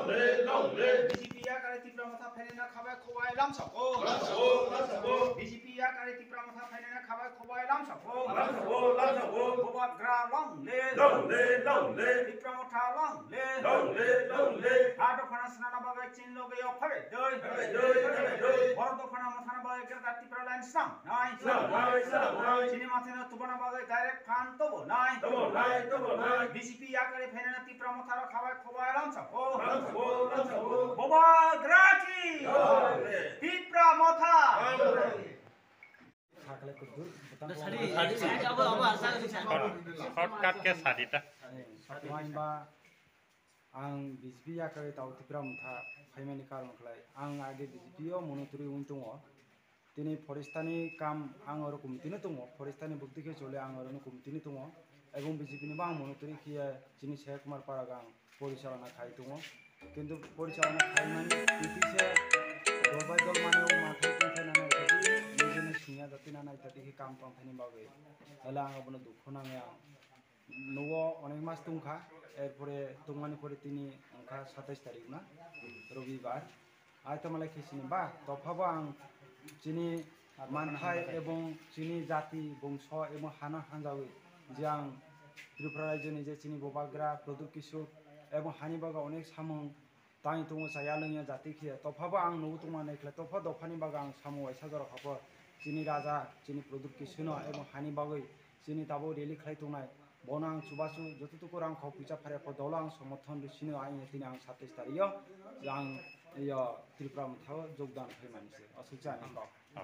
BJP-ya kare tipra matha phainena khabai khobai lamsako BJP-ya kare tipra matha phainena khabai khobai lamsako boba gra longle tipra matha longle ado khana snana bagai chin loge yo phabe doi bordo khana mathana bagai kerta tipra line sam nai chini mathena tubana bagai direct fan tobo nai BJP-ya kare phainena tipra matha ro khabai khobai lamsako boba graki tipra matha shortcut ke sarita ang BJP yakare tau tipra matha phaimani karon khlai ang age BJP o monoturi untongo tini forestani kam ang orokum tini tongo forestani bukti ke chole ang orokum tini tongo ebong BJP ni bang monoturi khiya chini Sheikh Kumar Paragang পরিচালনা খাই তুমো কিন্তু পরিচালনা খাই মানে ইতিসে দলবাই দল মানে ও মাথায় তুলতে না ইত্যাদি নিজনে সিংহা জাতি না ইত্যাদি কাম পামথানি বাগে তাহলে আং বনো দুঃখ নামে নও অনেক মাস তুমখা এরপরে তুমানি পরে তিনি অংখা 27 তারিখ না রবিবার আয়তো মালাই খেসিনি বা তফাবো আং চিনি মানথাই এবং চিনি জাতি বংশ এবং হানা হানজাওই যে আং ত্রিপুরা রাজ্যনি যে চিনি ববাগ্রা প্রদূর কিশোর এবং হানিবাगा अनेक सामों ताई तुम साया लोंगिया जाति खिया तफाबो आं नु तुमा नायख्ला तफा दफानि बागा आं सामो ऐसा जरा खाबो चिनि राजा चिनि प्रदूर किशोर एवं हानिबागै चिनि ताबो रेली खाइ तुनाय बना आं सुबासु जतुतुकु रां खाव फैसा फारे दला आं समर्थन दिसिनो आं तिनि आं 27 तारिख आं त्रिपुरा मथाव योगदान फैमानिसे असुचा आं